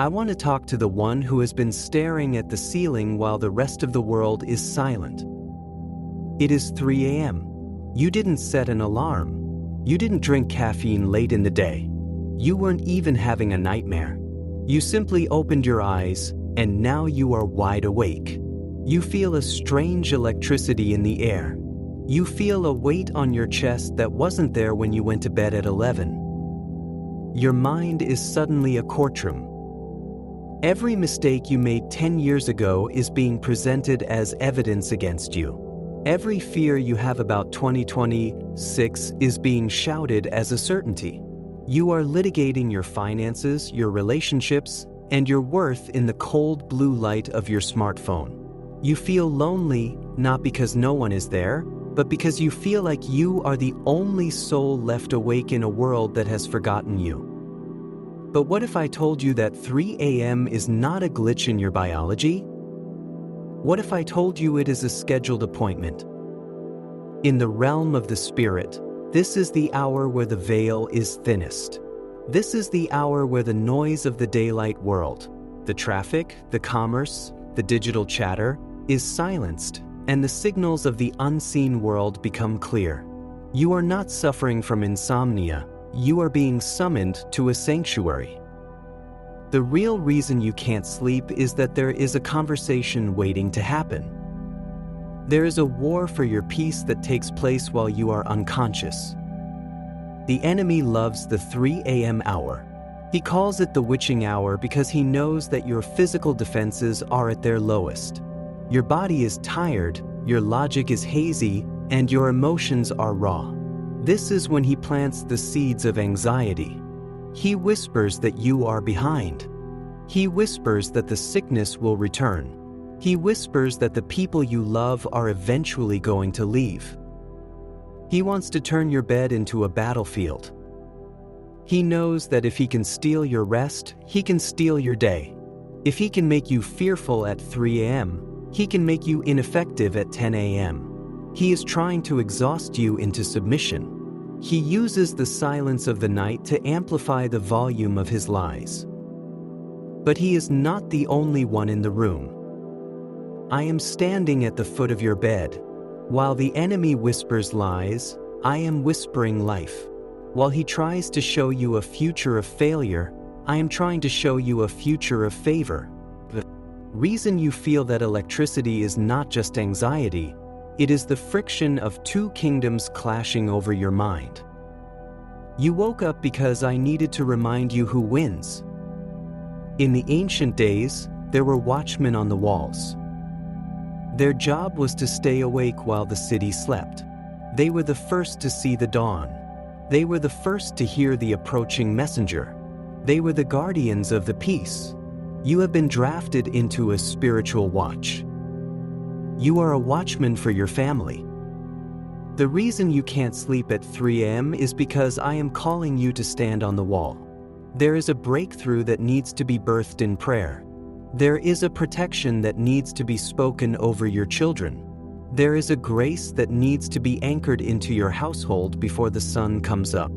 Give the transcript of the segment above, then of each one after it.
I want to talk to the one who has been staring at the ceiling while the rest of the world is silent. It is 3 a.m. You didn't set an alarm. You didn't drink caffeine late in the day. You weren't even having a nightmare. You simply opened your eyes, and now you are wide awake. You feel a strange electricity in the air. You feel a weight on your chest that wasn't there when you went to bed at 11. Your mind is suddenly a courtroom. Every mistake you made 10 years ago is being presented as evidence against you. Every fear you have about 2026 is being shouted as a certainty. You are litigating your finances, your relationships, and your worth in the cold blue light of your smartphone. You feel lonely, not because no one is there, but because you feel like you are the only soul left awake in a world that has forgotten you. But what if I told you that 3 a.m. is not a glitch in your biology? What if I told you it is a scheduled appointment? In the realm of the spirit, this is the hour where the veil is thinnest. This is the hour where the noise of the daylight world, the traffic, the commerce, the digital chatter, is silenced, and the signals of the unseen world become clear. You are not suffering from insomnia. You are being summoned to a sanctuary. The real reason you can't sleep is that there is a conversation waiting to happen. There is a war for your peace that takes place while you are unconscious. The enemy loves the 3 a.m. hour. He calls it the witching hour because he knows that your physical defenses are at their lowest. Your body is tired, your logic is hazy, and your emotions are raw. This is when he plants the seeds of anxiety. He whispers that you are behind. He whispers that the sickness will return. He whispers that the people you love are eventually going to leave. He wants to turn your bed into a battlefield. He knows that if he can steal your rest, he can steal your day. If he can make you fearful at 3 a.m., he can make you ineffective at 10 a.m. He is trying to exhaust you into submission. He uses the silence of the night to amplify the volume of his lies. But he is not the only one in the room. I am standing at the foot of your bed. While the enemy whispers lies, I am whispering life. While he tries to show you a future of failure, I am trying to show you a future of favor. The reason you feel that electricity is not just anxiety, it is the friction of two kingdoms clashing over your mind. You woke up because I needed to remind you who wins. In the ancient days, there were watchmen on the walls. Their job was to stay awake while the city slept. They were the first to see the dawn. They were the first to hear the approaching messenger. They were the guardians of the peace. You have been drafted into a spiritual watch. You are a watchman for your family. The reason you can't sleep at 3 a.m. is because I am calling you to stand on the wall. There is a breakthrough that needs to be birthed in prayer. There is a protection that needs to be spoken over your children. There is a grace that needs to be anchored into your household before the sun comes up.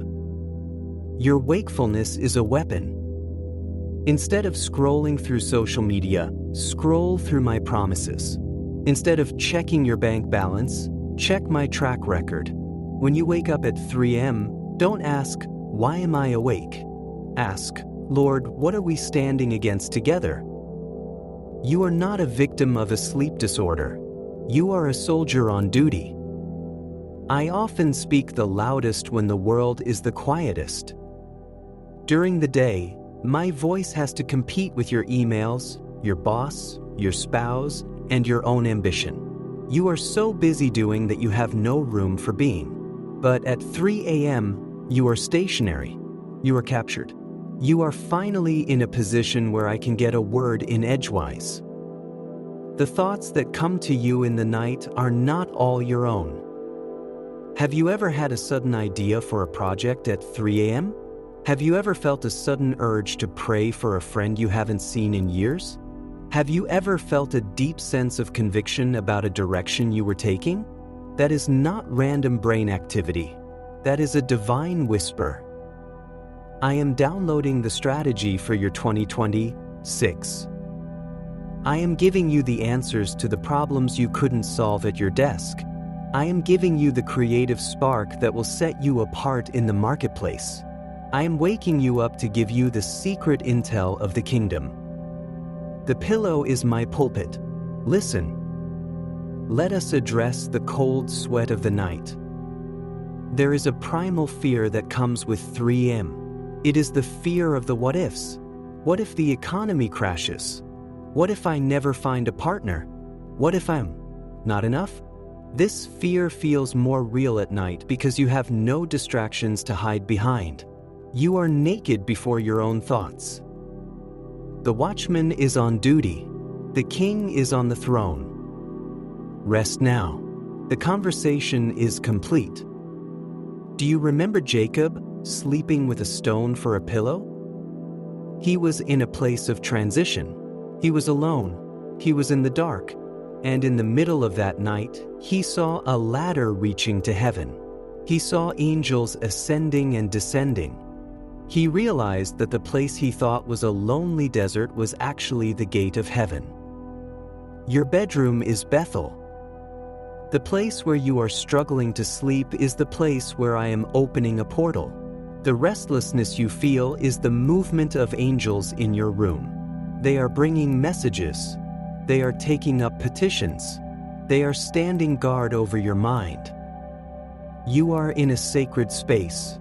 Your wakefulness is a weapon. Instead of scrolling through social media, scroll through my promises. Instead of checking your bank balance, check my track record. When you wake up at 3 a.m., don't ask, "Why am I awake?" Ask, "Lord, what are we standing against together?" You are not a victim of a sleep disorder. You are a soldier on duty. I often speak the loudest when the world is the quietest. During the day, my voice has to compete with your emails, your boss, your spouse, and your own ambition. You are so busy doing that you have no room for being. But at 3 a.m., you are stationary. You are captured. You are finally in a position where I can get a word in edgewise. The thoughts that come to you in the night are not all your own. Have you ever had a sudden idea for a project at 3 a.m.? Have you ever felt a sudden urge to pray for a friend you haven't seen in years? Have you ever felt a deep sense of conviction about a direction you were taking? That is not random brain activity. That is a divine whisper. I am downloading the strategy for your 2020 6. I am giving you the answers to the problems you couldn't solve at your desk. I am giving you the creative spark that will set you apart in the marketplace. I am waking you up to give you the secret intel of the kingdom. The pillow is my pulpit. Listen. Let us address the cold sweat of the night. There is a primal fear that comes with 3M. It is the fear of the what-ifs. What if the economy crashes? What if I never find a partner? What if I'm not enough? This fear feels more real at night because you have no distractions to hide behind. You are naked before your own thoughts. The watchman is on duty. The king is on the throne. Rest now. The conversation is complete. Do you remember Jacob sleeping with a stone for a pillow? He was in a place of transition. He was alone. He was in the dark. And in the middle of that night, he saw a ladder reaching to heaven. He saw angels ascending and descending. He realized that the place he thought was a lonely desert was actually the gate of heaven. Your bedroom is Bethel. The place where you are struggling to sleep is the place where I am opening a portal. The restlessness you feel is the movement of angels in your room. They are bringing messages. They are taking up petitions. They are standing guard over your mind. You are in a sacred space.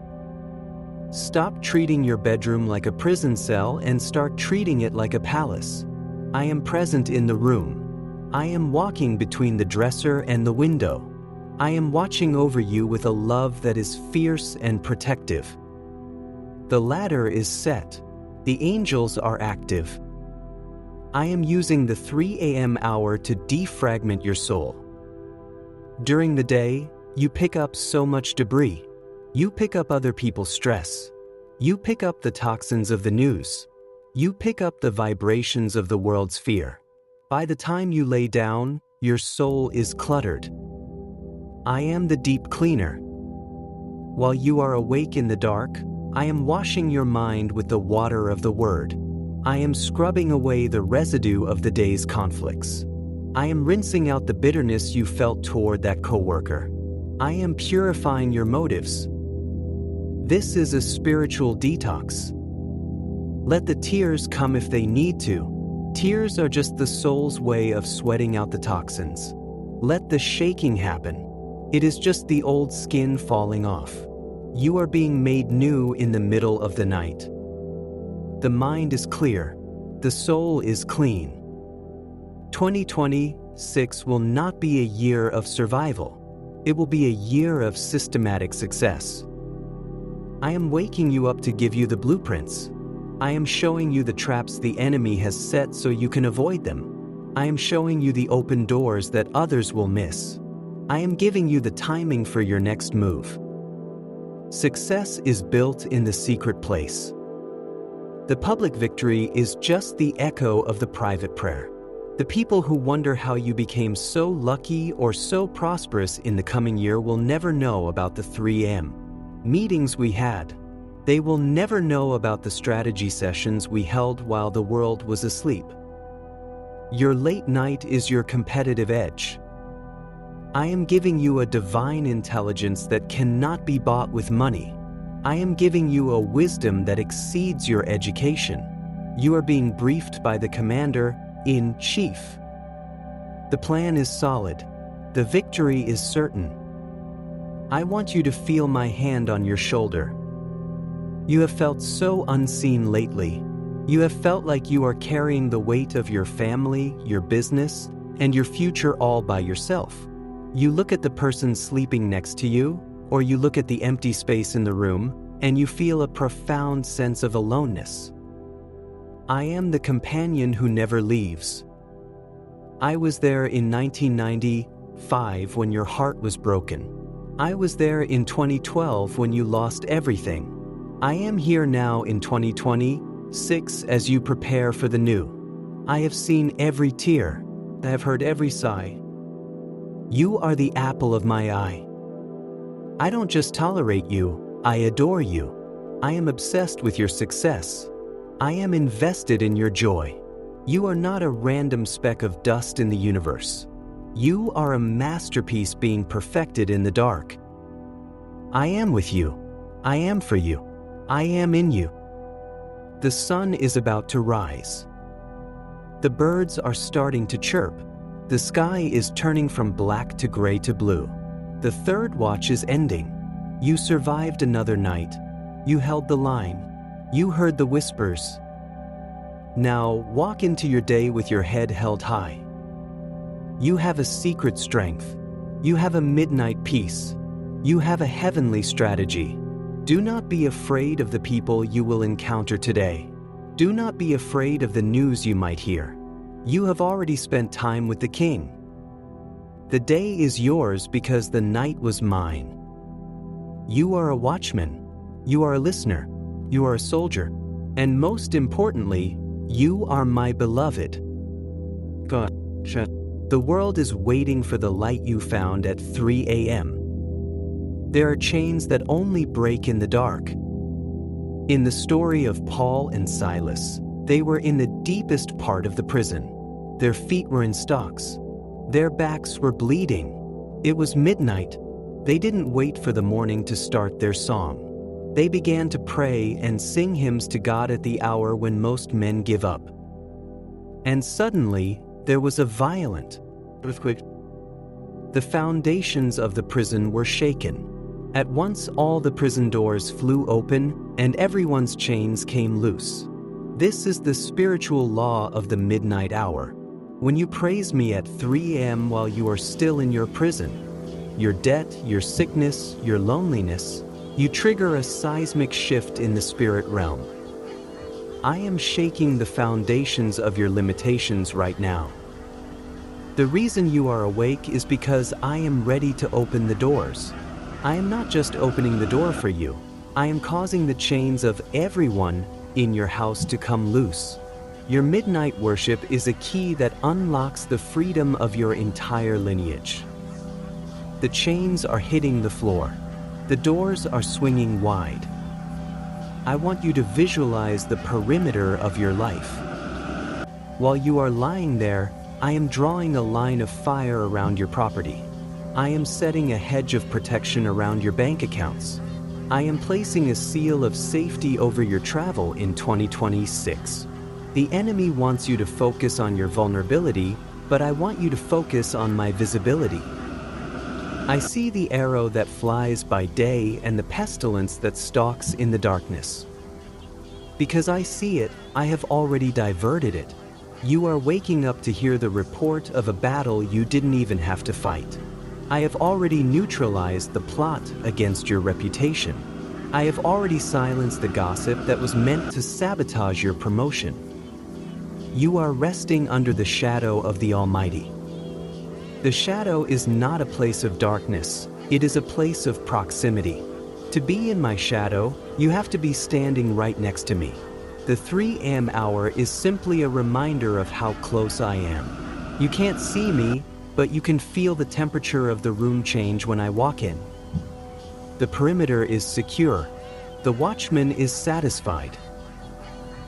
Stop treating your bedroom like a prison cell and start treating it like a palace. I am present in the room. I am walking between the dresser and the window. I am watching over you with a love that is fierce and protective. The ladder is set. The angels are active. I am using the 3 a.m. hour to defragment your soul. During the day, you pick up so much debris. You pick up other people's stress. You pick up the toxins of the news. You pick up the vibrations of the world's fear. By the time you lay down, your soul is cluttered. I am the deep cleaner. While you are awake in the dark, I am washing your mind with the water of the Word. I am scrubbing away the residue of the day's conflicts. I am rinsing out the bitterness you felt toward that coworker. I am purifying your motives. This is a spiritual detox. Let the tears come if they need to. Tears are just the soul's way of sweating out the toxins. Let the shaking happen. It is just the old skin falling off. You are being made new in the middle of the night. The mind is clear. The soul is clean. 2026 will not be a year of survival. It will be a year of systematic success. I am waking you up to give you the blueprints. I am showing you the traps the enemy has set so you can avoid them. I am showing you the open doors that others will miss. I am giving you the timing for your next move. Success is built in the secret place. The public victory is just the echo of the private prayer. The people who wonder how you became so lucky or so prosperous in the coming year will never know about the 3M meetings we had. They will never know about the strategy sessions we held while the world was asleep. Your late night is your competitive edge. I am giving you a divine intelligence that cannot be bought with money. I am giving you a wisdom that exceeds your education. You are being briefed by the Commander-in-Chief. The plan is solid. The victory is certain. I want you to feel my hand on your shoulder. You have felt so unseen lately. You have felt like you are carrying the weight of your family, your business, and your future all by yourself. You look at the person sleeping next to you, or you look at the empty space in the room, and you feel a profound sense of aloneness. I am the companion who never leaves. I was there in 1995 when your heart was broken. I was there in 2012 when you lost everything. I am here now in 2026 as you prepare for the new. I have seen every tear. I have heard every sigh. You are the apple of my eye. I don't just tolerate you, I adore you. I am obsessed with your success. I am invested in your joy. You are not a random speck of dust in the universe. You are a masterpiece being perfected in the dark. I am with you. I am for you. I am in you. The sun is about to rise. The birds are starting to chirp. The sky is turning from black to gray to blue. The third watch is ending. You survived another night. You held the line. You heard the whispers. Now walk into your day with your head held high. You have a secret strength. You have a midnight peace. You have a heavenly strategy. Do not be afraid of the people you will encounter today. Do not be afraid of the news you might hear. You have already spent time with the King. The day is yours because the night was mine. You are a watchman. You are a listener. You are a soldier. And most importantly, you are my beloved. Gotcha. The world is waiting for the light you found at 3 a.m. There are chains that only break in the dark. In the story of Paul and Silas, they were in the deepest part of the prison. Their feet were in stocks. Their backs were bleeding. It was midnight. They didn't wait for the morning to start their song. They began to pray and sing hymns to God at the hour when most men give up. And suddenly, there was a violent earthquake. The foundations of the prison were shaken. At once all the prison doors flew open and everyone's chains came loose. This is the spiritual law of the midnight hour. When you praise me at 3 a.m. while you are still in your prison, your debt, your sickness, your loneliness, you trigger a seismic shift in the spirit realm. I am shaking the foundations of your limitations right now. The reason you are awake is because I am ready to open the doors. I am not just opening the door for you. I am causing the chains of everyone in your house to come loose. Your midnight worship is a key that unlocks the freedom of your entire lineage. The chains are hitting the floor. The doors are swinging wide. I want you to visualize the perimeter of your life. While you are lying there, I am drawing a line of fire around your property. I am setting a hedge of protection around your bank accounts. I am placing a seal of safety over your travel in 2026. The enemy wants you to focus on your vulnerability, but I want you to focus on my visibility. I see the arrow that flies by day and the pestilence that stalks in the darkness. Because I see it, I have already diverted it. You are waking up to hear the report of a battle you didn't even have to fight. I have already neutralized the plot against your reputation. I have already silenced the gossip that was meant to sabotage your promotion. You are resting under the shadow of the Almighty. The shadow is not a place of darkness, it is a place of proximity. To be in my shadow, you have to be standing right next to me. The 3 a.m. hour is simply a reminder of how close I am. You can't see me, but you can feel the temperature of the room change when I walk in. The perimeter is secure. The watchman is satisfied.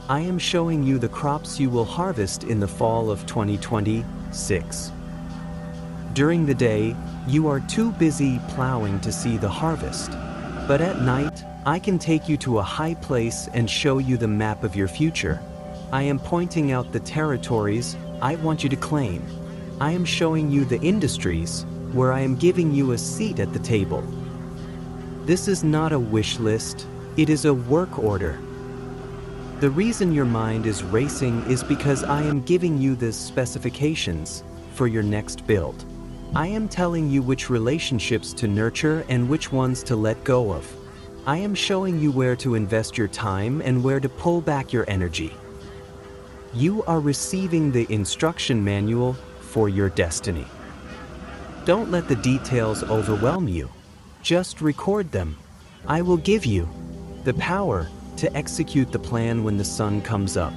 I am showing you the crops you will harvest in the fall of 2026. During the day, you are too busy plowing to see the harvest. But at night, I can take you to a high place and show you the map of your future. I am pointing out the territories I want you to claim. I am showing you the industries where I am giving you a seat at the table. This is not a wish list, it is a work order. The reason your mind is racing is because I am giving you the specifications for your next build. I am telling you which relationships to nurture and which ones to let go of. I am showing you where to invest your time and where to pull back your energy. You are receiving the instruction manual for your destiny. Don't let the details overwhelm you. Just record them. I will give you the power to execute the plan when the sun comes up.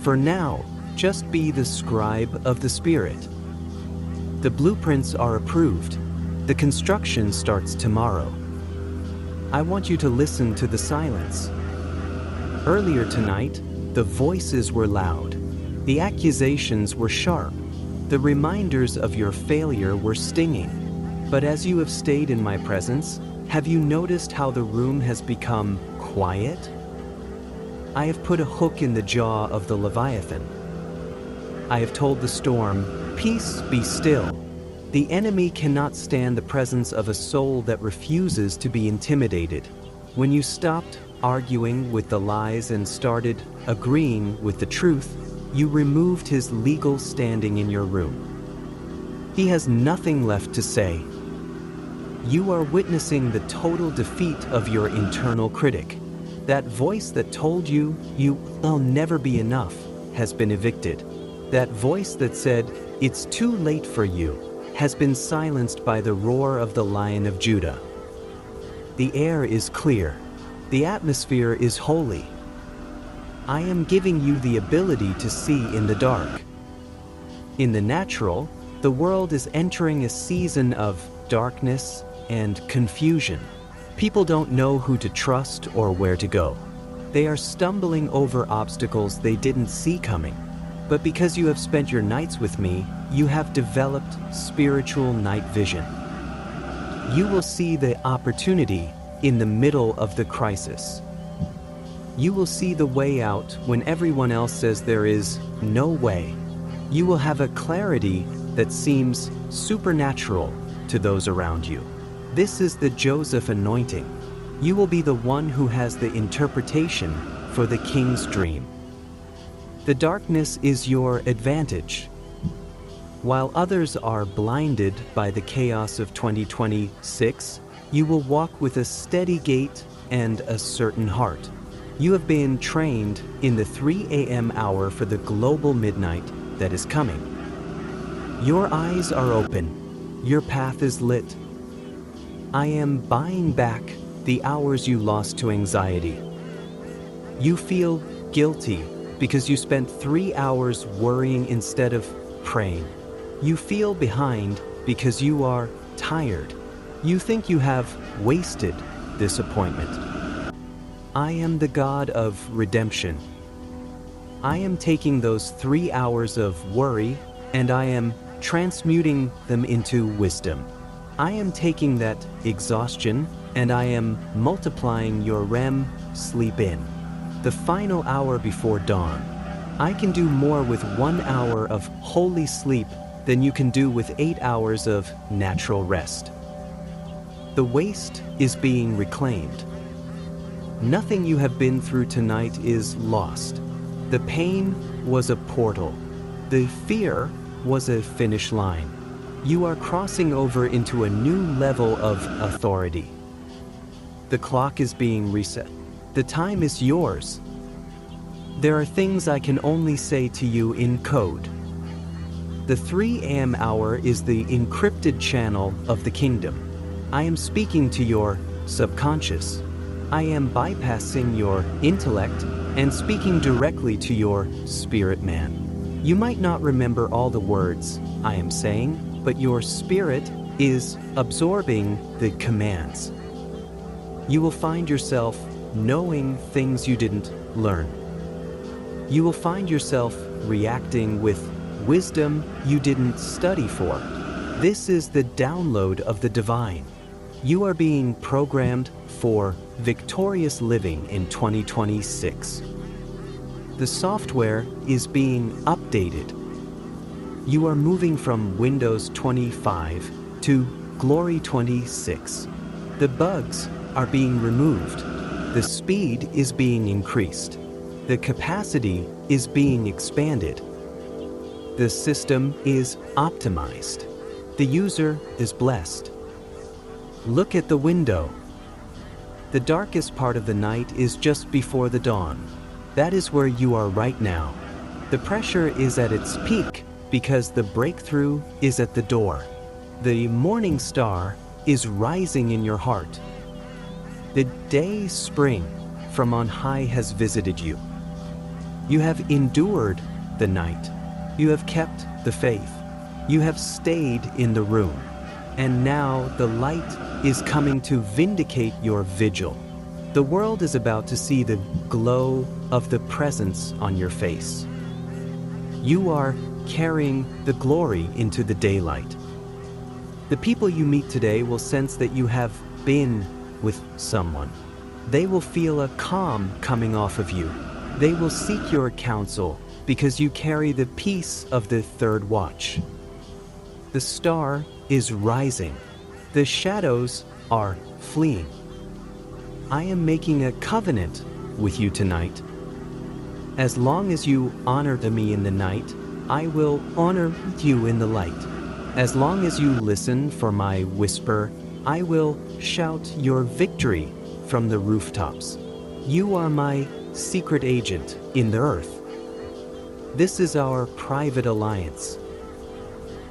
For now, just be the scribe of the Spirit. The blueprints are approved. The construction starts tomorrow. I want you to listen to the silence. Earlier tonight, The voices were loud. The accusations were sharp. The reminders of your failure were stinging. But as you have stayed in my presence, have you noticed how the room has become quiet? I have put a hook in the jaw of the Leviathan. I have told the storm, "Peace, be still." The enemy cannot stand the presence of a soul that refuses to be intimidated. When you stopped arguing with the lies and started agreeing with the truth, you removed his legal standing in your room. He has nothing left to say. You are witnessing the total defeat of your internal critic. That voice that told you will never be enough has been evicted. That voice that said, "It's too late for you," has been silenced by the roar of the Lion of Judah. The air is clear. The atmosphere is holy. I am giving you the ability to see in the dark. In the natural, the world is entering a season of darkness and confusion. People don't know who to trust or where to go. They are stumbling over obstacles they didn't see coming. But because you have spent your nights with me, you have developed spiritual night vision. You will see the opportunity in the middle of the crisis. You will see the way out when everyone else says there is no way. You will have a clarity that seems supernatural to those around you. This is the Joseph anointing. You will be the one who has the interpretation for the king's dream. The darkness is your advantage. While others are blinded by the chaos of 2026, you will walk with a steady gait and a certain heart. You have been trained in the 3 a.m. hour for the global midnight that is coming. Your eyes are open. Your path is lit. I am buying back the hours you lost to anxiety. You feel guilty because you spent 3 hours worrying instead of praying. You feel behind because you are tired. You think you have wasted this appointment. I am the God of redemption. I am taking those 3 hours of worry and I am transmuting them into wisdom. I am taking that exhaustion and I am multiplying your REM sleep in. The final hour before dawn. I can do more with 1 hour of holy sleep than you can do with 8 hours of natural rest. The waste is being reclaimed. Nothing you have been through tonight is lost. The pain was a portal. The fear was a finish line. You are crossing over into a new level of authority. The clock is being reset. The time is yours. There are things I can only say to you in code. The 3 a.m. hour is the encrypted channel of the kingdom. I am speaking to your subconscious. I am bypassing your intellect and speaking directly to your spirit man. You might not remember all the words I am saying, but your spirit is absorbing the commands. You will find yourself knowing things you didn't learn. You will find yourself reacting with wisdom you didn't study for. This is the download of the divine. You are being programmed for victorious living in 2026. The software is being updated. You are moving from Windows 25 to Glory 26. The bugs are being removed. The speed is being increased. The capacity is being expanded. The system is optimized. The user is blessed. Look at the window. The darkest part of the night is just before the dawn. That is where you are right now. The pressure is at its peak because the breakthrough is at the door. The morning star is rising in your heart. The day spring from on high has visited you. You have endured the night. You have kept the faith. You have stayed in the room. And now the light is coming to vindicate your vigil. The world is about to see the glow of the presence on your face. You are carrying the glory into the daylight. The people you meet today will sense that you have been with someone. They will feel a calm coming off of you. They will seek your counsel because you carry the peace of the third watch. The star is rising. The shadows are fleeing. I am making a covenant with you tonight. As long as you honor me in the night, I will honor you in the light. As long as you listen for my whisper, I will shout your victory from the rooftops. You are my secret agent in the earth. This is our private alliance.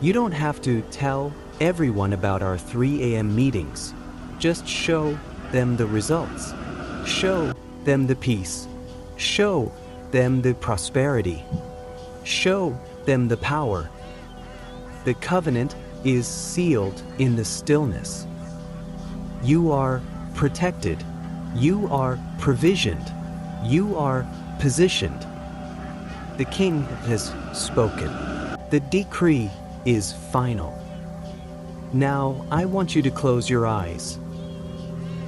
You don't have to tell everyone about our 3 a.m. meetings. Just show them the results. Show them the peace. Show them the prosperity. Show them the power. The covenant is sealed in the stillness. You are protected. You are provisioned. You are positioned. The king has spoken. The decree is final. Now, I want you to close your eyes.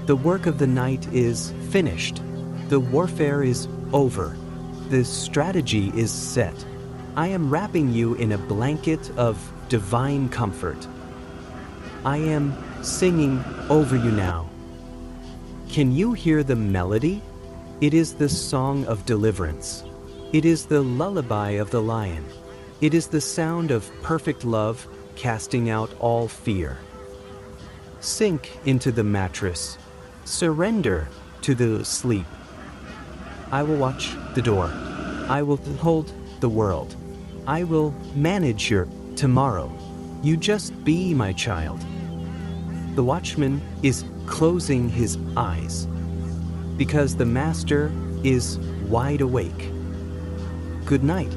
The work of the night is finished. The warfare is over. The strategy is set. I am wrapping you in a blanket of divine comfort. I am singing over you now. Can you hear the melody? It is the song of deliverance. It is the lullaby of the lion. It is the sound of perfect love casting out all fear. Sink into the mattress. Surrender to the sleep. I will watch the door. I will hold the world. I will manage your tomorrow. You just be my child. The watchman is closing his eyes because the master is wide awake. Good night,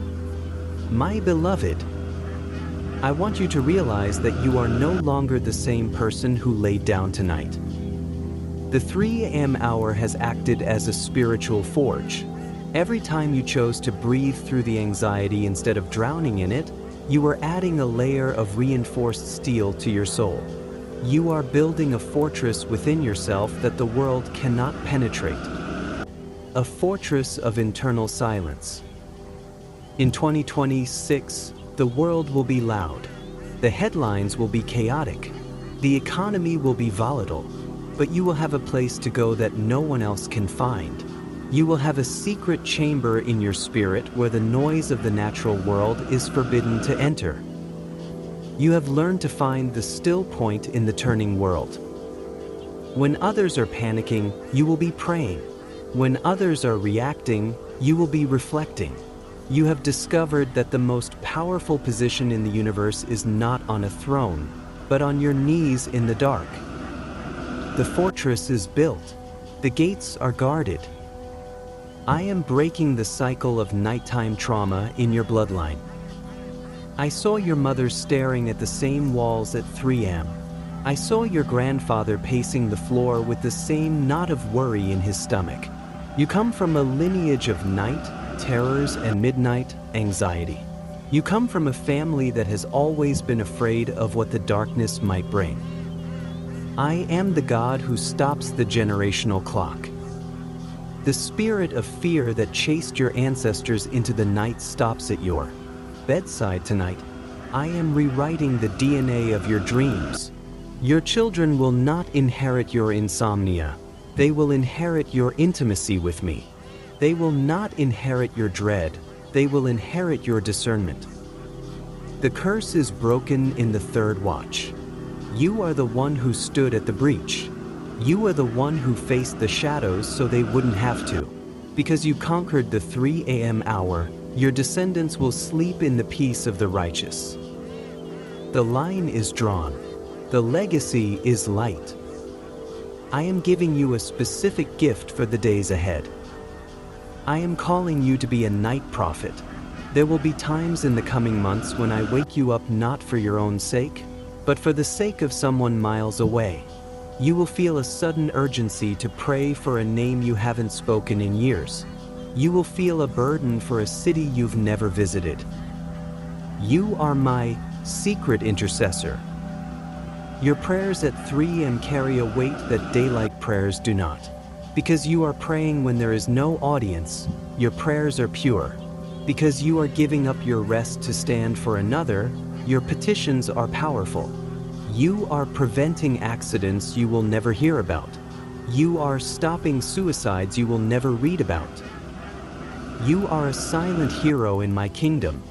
my beloved. I want you to realize that you are no longer the same person who laid down tonight. The 3 a.m. hour has acted as a spiritual forge. Every time you chose to breathe through the anxiety instead of drowning in it, you are adding a layer of reinforced steel to your soul. You are building a fortress within yourself that the world cannot penetrate. A fortress of internal silence. In 2026, the world will be loud. The headlines will be chaotic. The economy will be volatile. But you will have a place to go that no one else can find. You will have a secret chamber in your spirit where the noise of the natural world is forbidden to enter. You have learned to find the still point in the turning world. When others are panicking, you will be praying. When others are reacting, you will be reflecting. You have discovered that the most powerful position in the universe is not on a throne, but on your knees in the dark. The fortress is built. The gates are guarded. I am breaking the cycle of nighttime trauma in your bloodline. I saw your mother staring at the same walls at 3 a.m. I saw your grandfather pacing the floor with the same knot of worry in his stomach. You come from a lineage of night, terrors, and midnight anxiety. You come from a family that has always been afraid of what the darkness might bring. I am the God who stops the generational clock. The spirit of fear that chased your ancestors into the night stops at your bedside tonight. I am rewriting the DNA of your dreams. Your children will not inherit your insomnia. They will inherit your intimacy with me. They will not inherit your dread. They will inherit your discernment. The curse is broken in the third watch. You are the one who stood at the breach. You are the one who faced the shadows so they wouldn't have to. Because you conquered the 3 a.m. hour, your descendants will sleep in the peace of the righteous. The line is drawn. The legacy is light. I am giving you a specific gift for the days ahead. I am calling you to be a night prophet. There will be times in the coming months when I wake you up not for your own sake, but for the sake of someone miles away. You will feel a sudden urgency to pray for a name you haven't spoken in years. You will feel a burden for a city you've never visited. You are my secret intercessor. Your prayers at 3 a.m. carry a weight that daylight prayers do not. Because you are praying when there is no audience, your prayers are pure. Because you are giving up your rest to stand for another, your petitions are powerful. You are preventing accidents you will never hear about. You are stopping suicides you will never read about. You are a silent hero in my kingdom.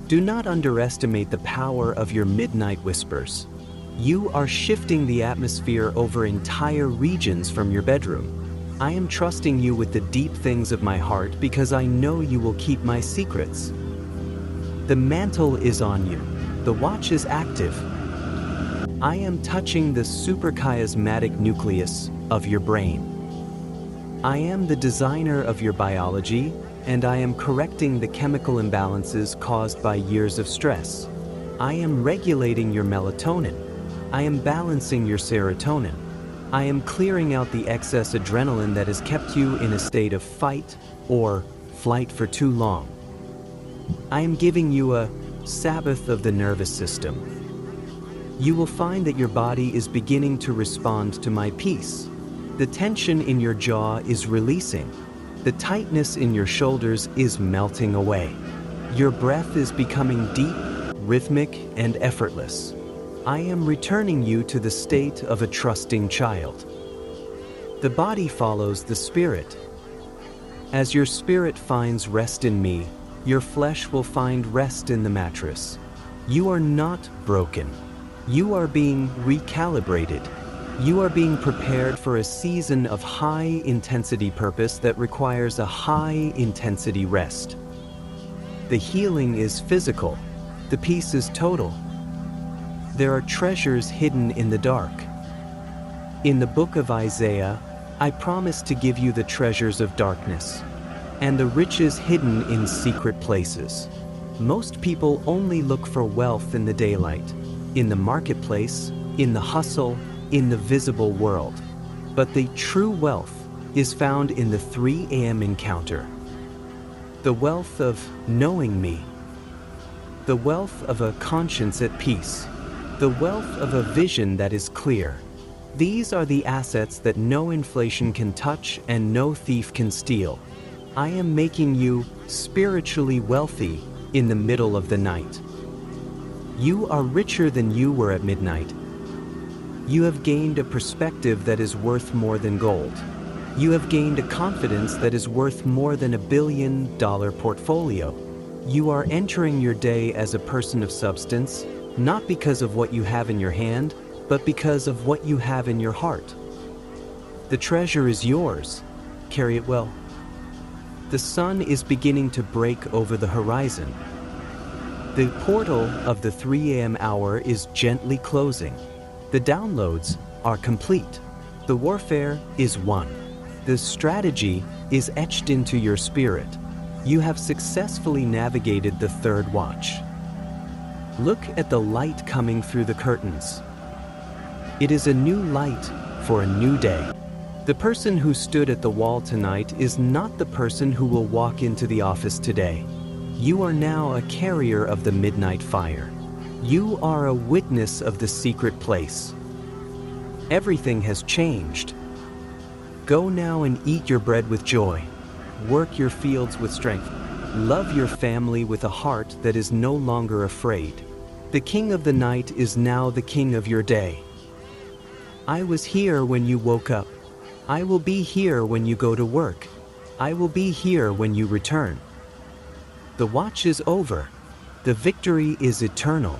Do not underestimate the power of your midnight whispers. You are shifting the atmosphere over entire regions from your bedroom. I am trusting you with the deep things of my heart because I know you will keep my secrets. The mantle is on you. The watch is active. I am touching the suprachiasmatic nucleus of your brain. I am the designer of your biology, and I am correcting the chemical imbalances caused by years of stress. I am regulating your melatonin. I am balancing your serotonin. I am clearing out the excess adrenaline that has kept you in a state of fight or flight for too long. I am giving you a Sabbath of the nervous system. You will find that your body is beginning to respond to my peace. The tension in your jaw is releasing. The tightness in your shoulders is melting away. Your breath is becoming deep, rhythmic, and effortless. I am returning you to the state of a trusting child. The body follows the spirit. As your spirit finds rest in me, your flesh will find rest in the mattress. You are not broken. You are being recalibrated. You are being prepared for a season of high-intensity purpose that requires a high-intensity rest. The healing is physical. The peace is total. There are treasures hidden in the dark. In the book of Isaiah, I promise to give you the treasures of darkness and the riches hidden in secret places. Most people only look for wealth in the daylight, in the marketplace, in the hustle, in the visible world. But the true wealth is found in the 3 a.m. encounter. The wealth of knowing me. The wealth of a conscience at peace. The wealth of a vision that is clear. These are the assets that no inflation can touch and no thief can steal. I am making you spiritually wealthy in the middle of the night. You are richer than you were at midnight. You have gained a perspective that is worth more than gold. You have gained a confidence that is worth more than $1 billion portfolio. You are entering your day as a person of substance, not because of what you have in your hand, but because of what you have in your heart. The treasure is yours. Carry it well. The sun is beginning to break over the horizon. The portal of the 3 a.m. hour is gently closing. The downloads are complete. The warfare is won. The strategy is etched into your spirit. You have successfully navigated the third watch. Look at the light coming through the curtains. It is a new light for a new day. The person who stood at the wall tonight is not the person who will walk into the office today. You are now a carrier of the midnight fire. You are a witness of the secret place. Everything has changed. Go now and eat your bread with joy. Work your fields with strength. Love your family with a heart that is no longer afraid. The king of the night is now the king of your day. I was here when you woke up. I will be here when you go to work. I will be here when you return. The watch is over. The victory is eternal.